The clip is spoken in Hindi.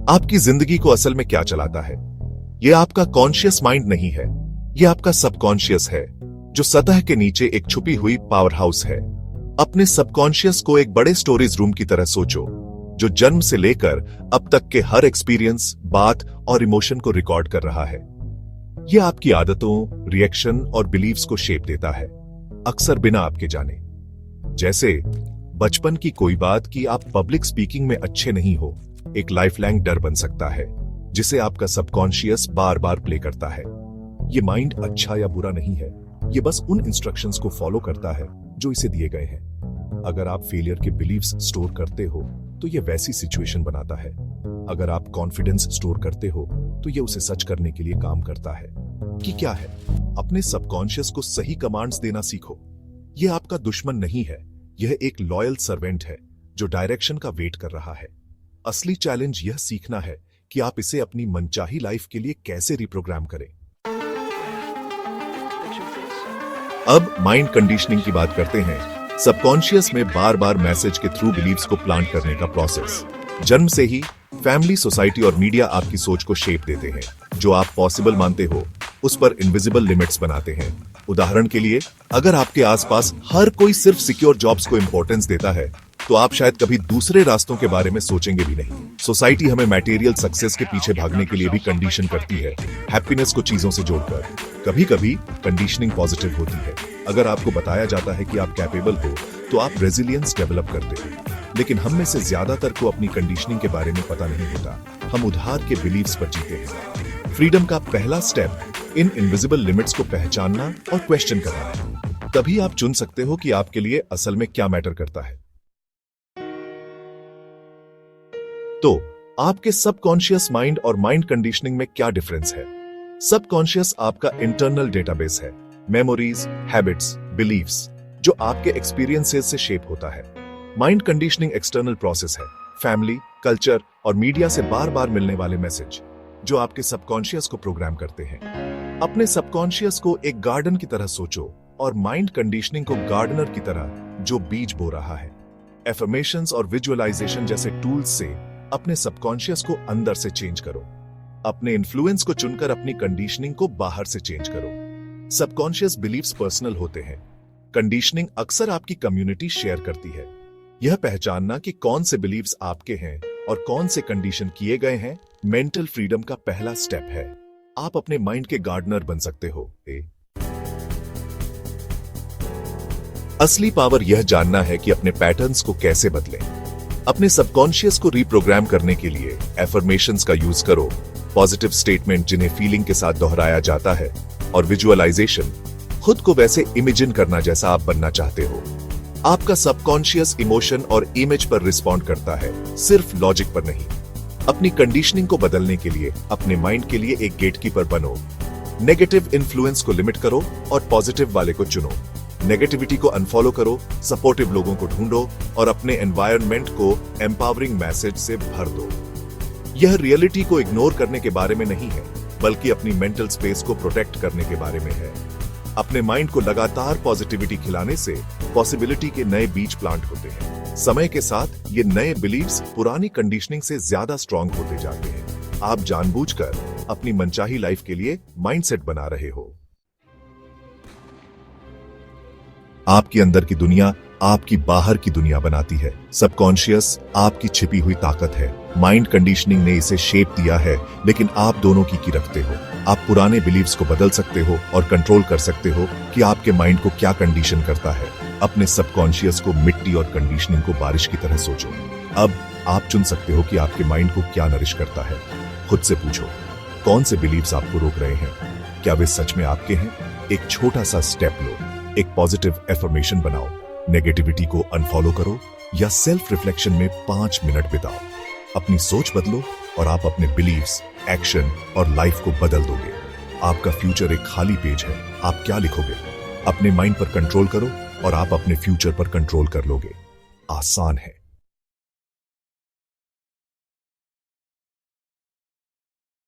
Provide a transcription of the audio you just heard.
आपकी जिंदगी को असल में क्या चलाता है? यह आपका कॉन्शियस माइंड नहीं है, यह आपका सबकॉन्शियस है, जो सतह के नीचे एक छुपी हुई पावर हाउस है। अपने सबकॉन्शियस को एक बड़े स्टोरेज रूम की तरह सोचो, जो जन्म से लेकर अब तक के हर एक्सपीरियंस, बात और इमोशन को रिकॉर्ड कर रहा है। यह आपकी आदतों, रिएक्शन और बिलीव्स को शेप देता है, अक्सर बिना आपके जाने। जैसे बचपन की कोई बात कि आप पब्लिक स्पीकिंग में अच्छे नहीं हो, एक लाइफलॉन्ग डर बन सकता है, जिसे आपका सबकॉन्शियस बार बार प्ले करता है। ये माइंड अच्छा या बुरा नहीं है, ये बस उन इंस्ट्रक्शंस को फॉलो करता है जो इसे दिए गए हैं। अगर आप फेलियर के बिलीव्स स्टोर करते हो तो ये वैसी सिचुएशन बनाता है। अगर आप कॉन्फिडेंस स्टोर करते हो तो ये उसे सच करने के लिए काम करता है। कि क्या है? अपने सबकॉन्शियस को सही कमांड्स देना सीखो। यह आपका दुश्मन नहीं है, यह एक लॉयल सर्वेंट है जो डायरेक्शन का वेट कर रहा है। असली चैलेंज यह सीखना है कि आप इसे अपनी मनचाही लाइफ के लिए कैसे रिप्रोग्राम करें। अब माइंड कंडीशनिंग की बात करते हैं। सबकॉन्शियस में बार बार मैसेज के थ्रू बिलीव्स को प्लांट करने का प्रोसेस। जन्म से ही फैमिली, सोसाइटी और मीडिया आपकी सोच को शेप देते हैं। जो आप पॉसिबल मानते हो उस पर इनविजिबल लिमिट्स बनाते हैं। उदाहरण के लिए, अगर आपके आसपास हर कोई सिर्फ सिक्योर जॉब्स को इंपॉर्टेंस देता है तो आप शायद कभी दूसरे रास्तों के बारे में सोचेंगे भी नहीं। सोसाइटी हमें मटेरियल सक्सेस के पीछे भागने के लिए भी कंडीशन करती है, हैप्पीनेस को चीजों से जोड़कर। कभी कभी कंडीशनिंग पॉजिटिव होती है। अगर आपको बताया जाता है कि आप कैपेबल हो तो आप रेजिलियंस डेवलप करते हो। लेकिन हम में से ज्यादातर को अपनी कंडीशनिंग के बारे में पता नहीं होता। हम उधार के बिलीव्स पर जीते हैं। फ्रीडम का पहला स्टेप इन इनविजिबल लिमिट्स को पहचानना और क्वेश्चन करना है। तभी आप चुन सकते हो कि आपके लिए असल में क्या मैटर करता है। तो आपके सबकॉन्शियस माइंड और माइंड कंडीशनिंग में क्या डिफरेंस है? सबकॉन्शियस आपका इंटरनल डेटाबेस है, मेमोरीज, हैबिट्स, बिलीव्स, जो आपके एक्सपीरियंसेस से शेप होता है। माइंड कंडीशनिंग एक्सटर्नल प्रोसेस है, फैमिली, कल्चर और मीडिया से बार बार मिलने वाले मैसेज, जो आपके सबकॉन्शियस को प्रोग्राम करते हैं। अपने सबकॉन्शियस को एक गार्डन की तरह सोचो और माइंड कंडीशनिंग को गार्डनर की तरह, जो बीज बो रहा है। एफर्मेशंस और विजुअलाइजेशन जैसे टूल्स से अपने सबकॉन्शियस को अंदर से चेंज करो। अपने इन्फ्लुएंस को चुनकर अपनी कंडीशनिंग को बाहर से चेंज करो। सबकॉन्शियस बिलीव्स पर्सनल होते हैं, कंडीशनिंग अक्सर आपकी कम्युनिटी शेयर करती है। यह पहचानना कि कौन से बिलीव्स आपके हैं और कौन से कंडीशन किए गए हैं, मेंटल फ्रीडम का पहला स्टेप है। आप अपने माइंड के गार्डनर बन सकते हो। असली पावर यह जानना है कि अपने पैटर्न्स को कैसे बदलें। अपने सबकॉन्शियस को रिप्रोग्राम करने के लिए एफर्मेशंस का यूज करो, पॉजिटिव स्टेटमेंट जिन्हें फीलिंग के साथ दोहराया जाता है, और विजुअलाइजेशन, खुद को वैसे इमेजिन करना जैसा आप बनना चाहते हो। आपका सबकॉन्शियस इमोशन और इमेज पर रिस्पॉन्ड करता है, सिर्फ लॉजिक पर नहीं। अपनी कंडीशनिंग को बदलने के लिए अपने माइंड के लिए एक गेटकीपर बनो। नेगेटिव इन्फ्लुएंस को लिमिट करो और पॉजिटिव वाले को चुनो। नेगेटिविटी को अनफॉलो करो, सपोर्टिव लोगों को ढूंढो और अपने एनवायरनमेंट को एम्पावरिंग मैसेज से भर दो। यह रियलिटी को इग्नोर करने के बारे में नहीं है, बल्कि अपनी मेंटल स्पेस को प्रोटेक्ट करने के बारे में है। अपने माइंड को लगातार पॉजिटिविटी खिलाने से पॉसिबिलिटी के नए बीज प्लांट होते हैं। समय के साथ ये नए बिलीव्स पुरानी कंडीशनिंग से ज्यादा स्ट्रॉन्ग होते जाते हैं। आप जानबूझकर अपनी मनचाही लाइफ के लिए माइंडसेट बना रहे हो। आपकी अंदर की दुनिया आपकी बाहर की दुनिया बनाती है। सबकॉन्शियस आपकी छिपी हुई ताकत है। माइंड कंडीशनिंग ने इसे शेप दिया है, लेकिन आप दोनों की रखते हो। आप पुराने बिलीव्स को बदल सकते हो और कंट्रोल कर सकते हो कि आपके माइंड को क्या कंडीशन करता है। अपने सबकॉन्शियस को मिट्टी और कंडीशनिंग को बारिश की तरह सोचो। अब आप चुन सकते हो कि आपके माइंड को क्या नरिश करता है। खुद से पूछो, कौन से बिलीव्स आपको रोक रहे हैं? क्या वे सच में आपके हैं? एक छोटा सा स्टेप लो, एक पॉजिटिव एफर्मेशन बनाओ, नेगेटिविटी को अनफॉलो करो या सेल्फ रिफ्लेक्शन में 5 मिनट बिताओ। अपनी सोच बदलो और आप अपने बिलीव्स, एक्शन और लाइफ को बदल दोगे। आपका फ्यूचर एक खाली पेज है। आप क्या लिखोगे? अपने माइंड पर कंट्रोल करो और आप अपने फ्यूचर पर कंट्रोल कर लोगे। आसान है।